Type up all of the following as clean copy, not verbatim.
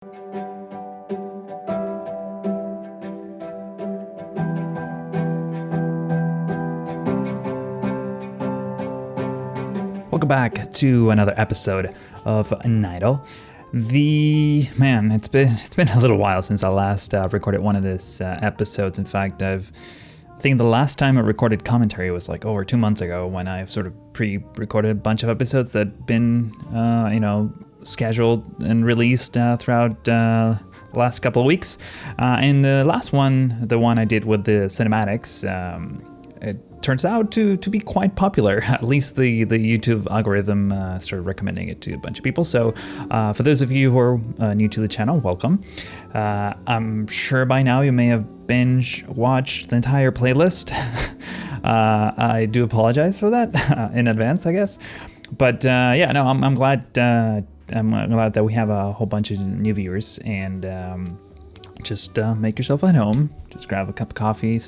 Welcome back to another episode of Nydal. It's been a little while since I last recorded one of these episodes. In fact, I think the last time I recorded commentary was like over 2 months ago, when I sort of pre-recorded a bunch of episodes that had been scheduled and released throughout the last couple of weeks. And the last one, the one I did with the cinematics, it turns out to be quite popular. At least the YouTube algorithm started recommending it to a bunch of people. So for those of you who are new to the channel, welcome. I'm sure by now you may have binge watched the entire playlist. I do apologize for that in advance, I guess. But I'm glad. I'm glad that we have a whole bunch of new viewers, and just make yourself at home. Just grab a cup of coffee,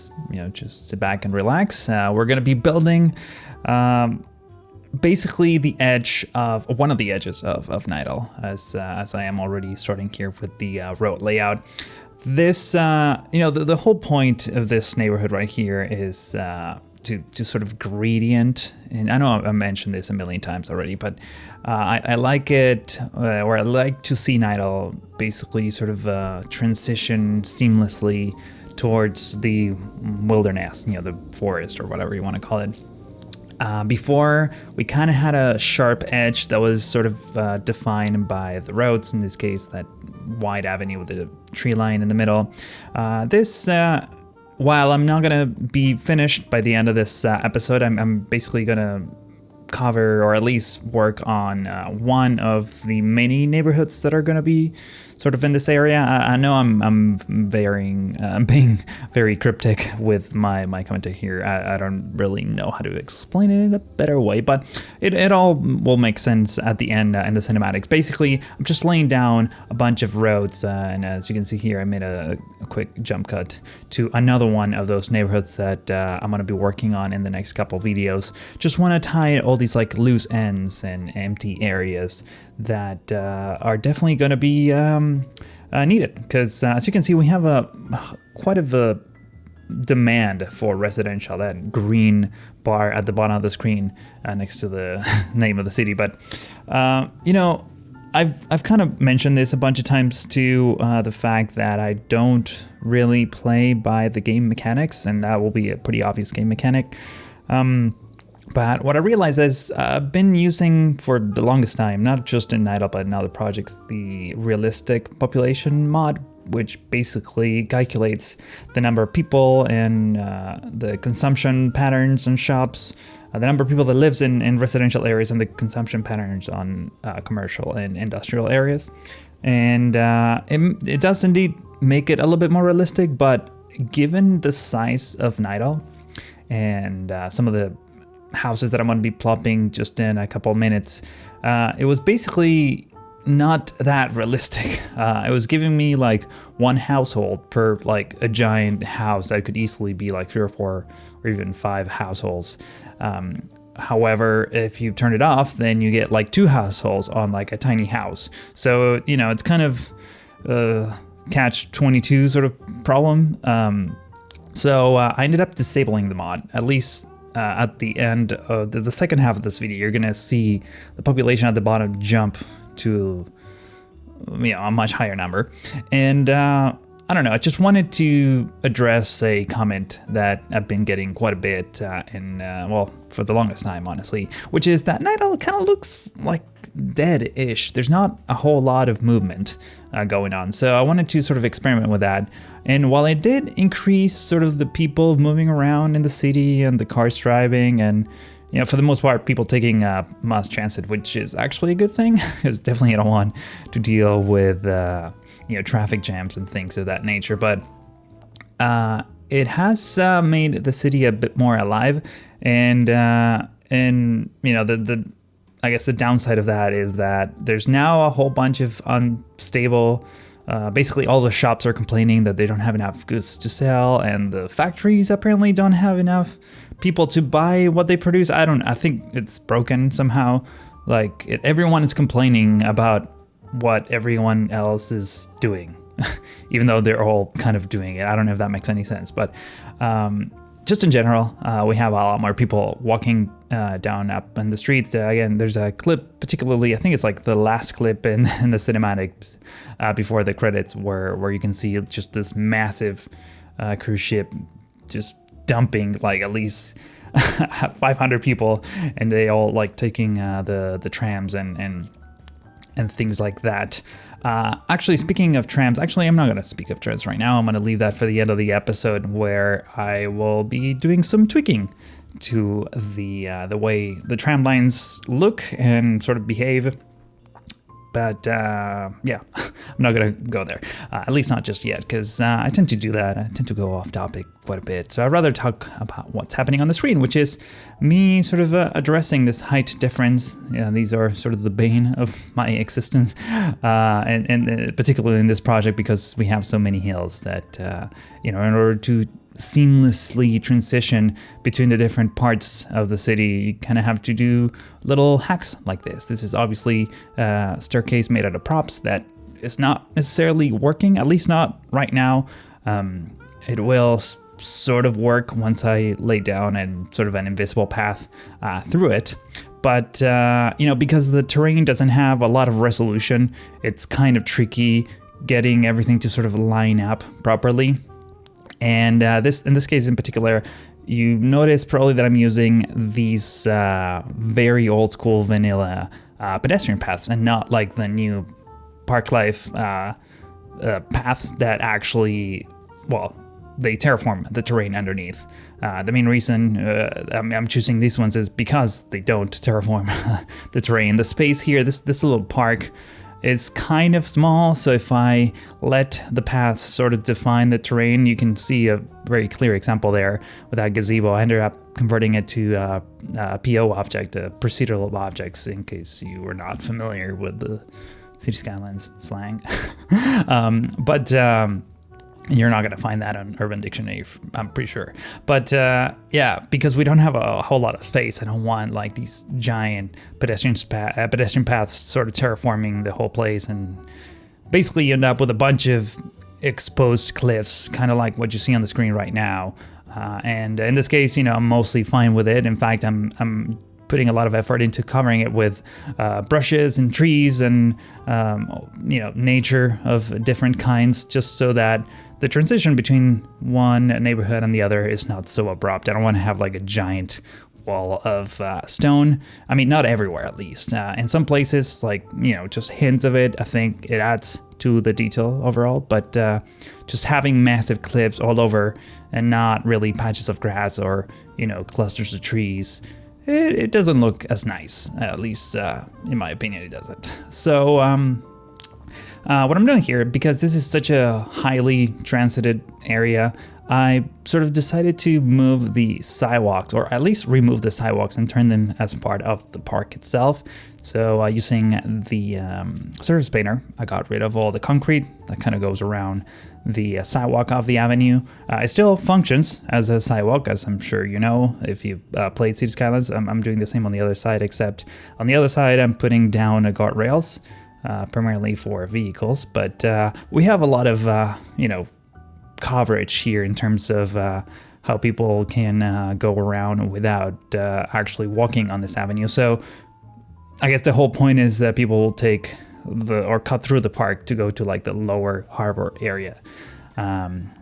just sit back and relax. We're going to be building basically one of the edges of Nydal, as I am already starting here with the road layout. This, the whole point of this neighborhood right here is to sort of gradient, and I know I mentioned this a million times already, but I like it, or I like to see Nydal basically sort of transition seamlessly towards the wilderness, the forest or whatever you want to call it. Before, we kind of had a sharp edge that was sort of defined by the roads, in this case that wide avenue with a tree line in the middle. While I'm not gonna be finished by the end of this episode, I'm basically gonna cover, or at least work on, one of the many neighborhoods that are gonna be sort of in this area. I know I'm being very cryptic with my commentary here. I don't really know how to explain it in a better way, but it all will make sense at the end in the cinematics. Basically, I'm just laying down a bunch of roads, and as you can see here, I made a quick jump cut to another one of those neighborhoods that I'm going to be working on in the next couple videos. Just want to tie all these like loose ends and empty areas that are definitely going to be needed, because as you can see, we have quite a demand for residential. That green bar at the bottom of the screen next to the name of the city. But I've kind of mentioned this a bunch of times too, the fact that I don't really play by the game mechanics, and that will be a pretty obvious game mechanic. But what I realized is I've been using for the longest time, not just in Nydal but in other projects, the realistic population mod, which basically calculates the number of people and the consumption patterns in shops, the number of people that lives in residential areas, and the consumption patterns on commercial and industrial areas. And it does indeed make it a little bit more realistic, but given the size of Nydal and some of the houses that I'm going to be plopping just in a couple of minutes, it was basically not that realistic. It was giving me like one household per like a giant house that could easily be like 3 or 4 or even 5 households. However, if you turn it off, then you get like 2 households on like a tiny house. So, it's kind of catch-22 sort of problem. So I ended up disabling the mod, at least at the end of the second half of this video. You're gonna see the population at the bottom jump to a much higher number. And I don't know, I just wanted to address a comment that I've been getting quite a bit for the longest time, honestly, which is that Nydal kind of looks like dead-ish. There's not a whole lot of movement going on. So I wanted to sort of experiment with that. And while I did increase sort of the people moving around in the city and the cars driving, and for the most part, people taking mass transit, which is actually a good thing, because definitely I don't want to deal with traffic jams and things of that nature. But it has made the city a bit more alive, and I guess the downside of that is that there's now a whole bunch of unstable. Basically, all the shops are complaining that they don't have enough goods to sell, and the factories apparently don't have enough people to buy what they produce. I think it's broken somehow. Like everyone is complaining about what everyone else is doing, even though they're all kind of doing it. I don't know if that makes any sense, but just in general, we have a lot more people walking down up in the streets. Again, there's a clip, particularly, I think it's like the last clip in the cinematic before the credits, where you can see just this massive cruise ship just dumping like at least 500 people, and they all like taking the trams and things like that. Actually, speaking of trams, I'm not going to speak of trams right now. I'm going to leave that for the end of the episode, where I will be doing some tweaking to the way the tram lines look and sort of behave. But yeah, I'm not going to go there, at least not just yet, because I tend to do that. I tend to go off topic quite a bit. So I'd rather talk about what's happening on the screen, which is me sort of addressing this height difference. These are sort of the bane of my existence, and particularly in this project, because we have so many hills that, in order to seamlessly transition between the different parts of the city, you kind of have to do little hacks like this. This is obviously a staircase made out of props that is not necessarily working, at least not right now. It will sort of work once I lay down and sort of an invisible path through it. But, because the terrain doesn't have a lot of resolution, it's kind of tricky getting everything to sort of line up properly. And in this case in particular, you notice probably that I'm using these very old school vanilla pedestrian paths, and not like the new Park Life path that actually, they terraform the terrain underneath. The main reason I'm choosing these ones is because they don't terraform the terrain. The space here, this little park, is kind of small, so if I let the paths sort of define the terrain, you can see a very clear example there with that gazebo. I ended up converting it to a PO object, a procedural objects, in case you were not familiar with the City Skylines slang. But you're not going to find that on Urban Dictionary, I'm pretty sure. But because we don't have a whole lot of space, I don't want like these giant pedestrian paths sort of terraforming the whole place, and basically you end up with a bunch of exposed cliffs, kind of like what you see on the screen right now. And in this case, I'm mostly fine with it. In fact, I'm putting a lot of effort into covering it with brushes and trees and nature of different kinds, just so that the transition between one neighborhood and the other is not so abrupt. I don't want to have like a giant wall of stone. I mean, not everywhere, at least. In some places, like, just hints of it, I think it adds to the detail overall. But just having massive cliffs all over and not really patches of grass or, clusters of trees, it doesn't look as nice. At least, in my opinion, it doesn't. So, what I'm doing here, because this is such a highly transited area, I sort of decided to move the sidewalks, or at least remove the sidewalks and turn them as part of the park itself. So using the surface painter, I got rid of all the concrete that kind of goes around the sidewalk of the avenue. It still functions as a sidewalk, as I'm sure you know if you've played City Skylines. I'm doing the same on the other side, except on the other side I'm putting down guardrails, primarily for vehicles. But we have a lot of coverage here in terms of how people can go around without actually walking on this avenue. So I guess the whole point is that people will take or cut through the park to go to like the lower harbor area,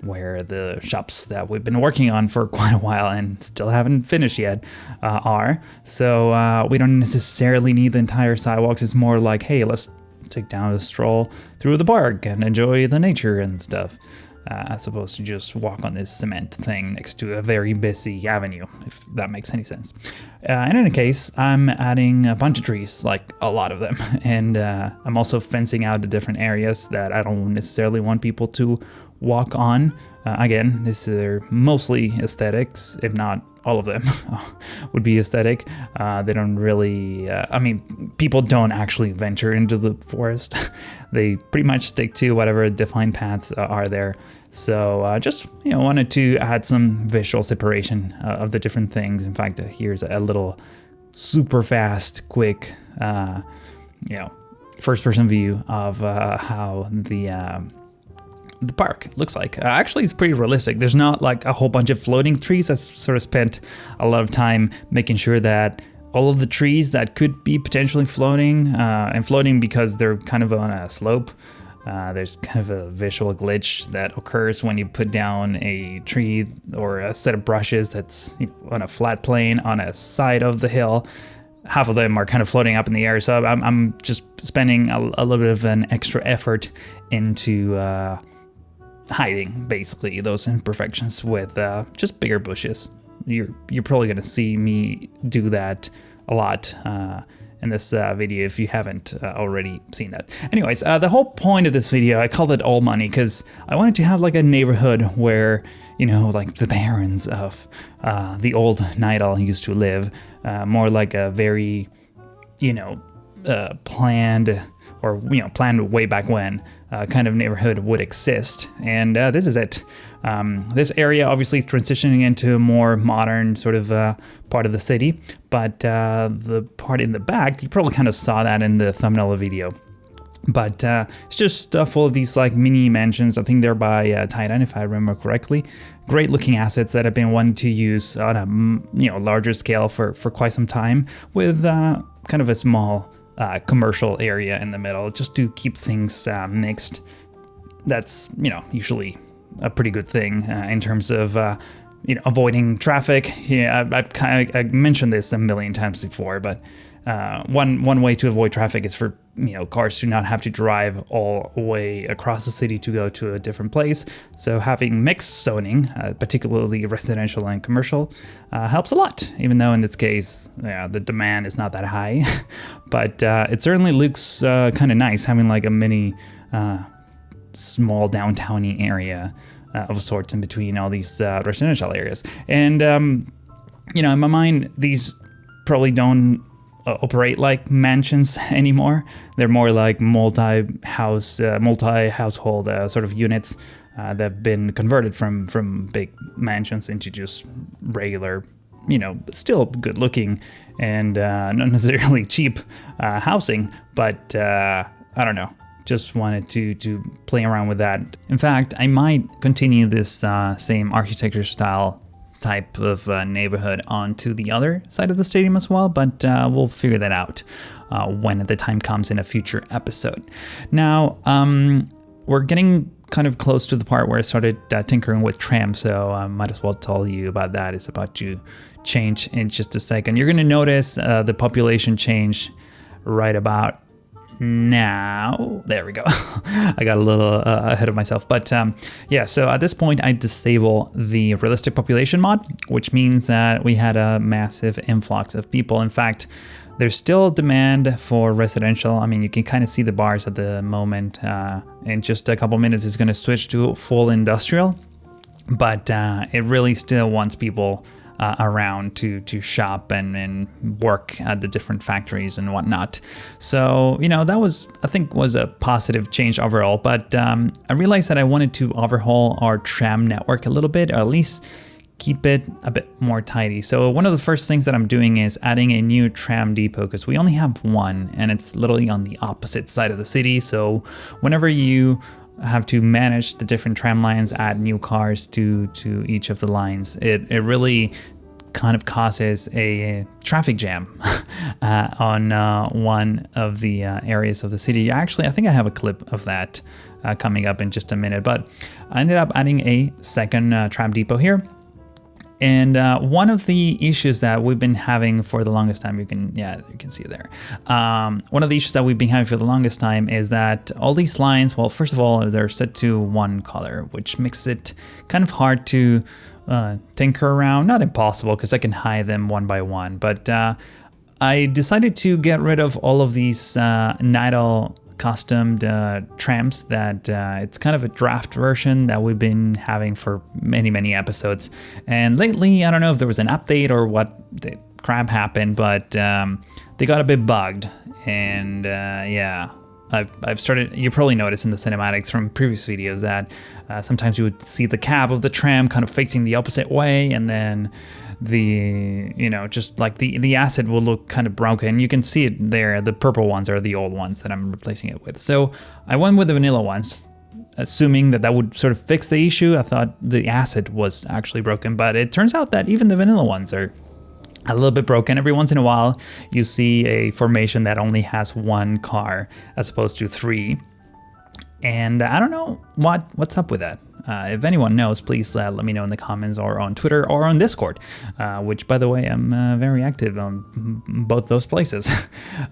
where the shops that we've been working on for quite a while and still haven't finished yet are. So we don't necessarily need the entire sidewalks. It's more like, hey, let's take down a stroll through the park and enjoy the nature and stuff, as opposed to just walk on this cement thing next to a very busy avenue, if that makes any sense. In any case, I'm adding a bunch of trees, like a lot of them, and I'm also fencing out the different areas that I don't necessarily want people to walk on. Again, these are mostly aesthetics, if not all of them would be aesthetic. They don't really, people don't actually venture into the forest. They pretty much stick to whatever defined paths are there. So just, wanted to add some visual separation of the different things. In fact, here's a little super fast, quick, first-person view of how the park looks like. Actually, it's pretty realistic. There's not like a whole bunch of floating trees. I sort of spent a lot of time making sure that all of the trees that could be potentially floating, and floating because they're kind of on a slope, there's kind of a visual glitch that occurs when you put down a tree or a set of brushes that's on a flat plane on a side of the hill. Half of them are kind of floating up in the air, so I'm just spending a little bit of an extra effort into hiding basically those imperfections with just bigger bushes. You're probably gonna see me do that a lot in this video if you haven't already seen that. Anyways, the whole point of this video, I called it All Money because I wanted to have like a neighborhood where, like the barons of the old Nydal used to live, more like a very, planned or, planned way back when kind of neighborhood would exist. And this is it. This area obviously is transitioning into a more modern sort of part of the city, but the part in the back, you probably kind of saw that in the thumbnail of the video. But it's just full of these like mini mansions. I think they're by Titan, if I remember correctly. Great looking assets that I've been wanting to use on a larger scale for quite some time, with kind of a small commercial area in the middle, just to keep things mixed. That's usually a pretty good thing in terms of avoiding traffic. I've mentioned this a million times before, but one way to avoid traffic is for cars to not have to drive all the way across the city to go to a different place. So having mixed zoning, particularly residential and commercial, helps a lot, even though in this case the demand is not that high. But it certainly looks kind of nice having like a mini small downtowny area of sorts in between all these residential areas. And in my mind, these probably don't operate like mansions anymore. They're more like multi-household sort of units that have been converted from big mansions into just regular, still good looking and not necessarily cheap housing, but I don't know. Just wanted to play around with that. In fact, I might continue this same architecture style type of neighborhood onto the other side of the stadium as well, but we'll figure that out when the time comes in a future episode. Now, we're getting kind of close to the part where I started tinkering with Tram, so I might as well tell you about that. It's about to change in just a second. You're going to notice the population change right about now. There we go. I got a little ahead of myself, but so at this point I disable the realistic population mod, which means that we had a massive influx of people. In fact, there's still demand for residential. I mean, you can kind of see the bars at the moment. In just a couple minutes it's going to switch to full industrial, but it really still wants people around to shop and work at the different factories and whatnot. So, that was a positive change overall, but I realized that I wanted to overhaul our tram network a little bit, or at least keep it a bit more tidy. So one of the first things that I'm doing is adding a new tram depot, because we only have one and it's literally on the opposite side of the city. So whenever you have to manage the different tram lines, add new cars to each of the lines, it really kind of causes a traffic jam on one of the areas of the city. Actually, I think I have a clip of that coming up in just a minute, but I ended up adding a second tram depot here. And one of the issues that we've been having for the longest time, you can see it there. One of the issues that we've been having for the longest time is that all these lines, well, first of all, they're set to one color, which makes it kind of hard to tinker around. Not impossible, because I can hide them one by one. But I decided to get rid of all of these Nydal customed trams that it's kind of a draft version that we've been having for many episodes. And lately, I don't know if there was an update or what the crap happened, but they got a bit bugged. And I've started, you probably noticed in the cinematics from previous videos that sometimes you would see the cab of the tram kind of facing the opposite way, and then the, you know, just like the acid will look kind of broken. You can see it there. The purple ones are the old ones that I'm replacing it with. So I went with the vanilla ones, assuming that would sort of fix the issue. I thought the acid was actually broken, but it turns out that even the vanilla ones are a little bit broken. Every once in a while, you see a formation that only has one car as opposed to 3. And I don't know what's up with that. If anyone knows, please let me know in the comments or on Twitter or on Discord, which, by the way, I'm very active on both those places.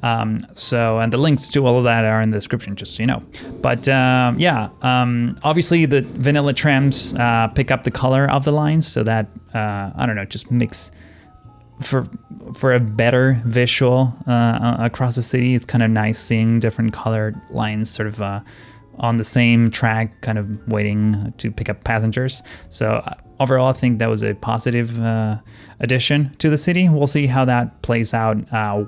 And the links to all of that are in the description, just so you know. But obviously the vanilla trams pick up the color of the lines, so that, I don't know, just makes for a better visual across the city. It's kind of nice seeing different colored lines sort of on the same track, kind of waiting to pick up passengers. So overall, I think that was a positive addition to the city. We'll see how that plays out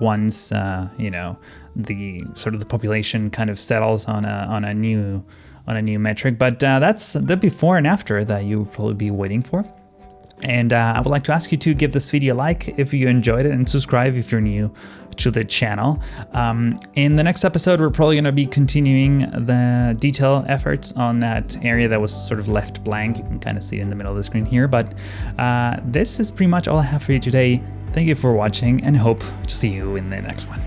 once you know, the sort of the population kind of settles on a new metric. But that's the before and after that you'll probably be waiting for. And I would like to ask you to give this video a like if you enjoyed it, and subscribe if you're new to the channel. In the next episode, we're probably going to be continuing the detail efforts on that area that was sort of left blank. You can kind of see it in the middle of the screen here. But this is pretty much all I have for you today. Thank you for watching, and hope to see you in the next one.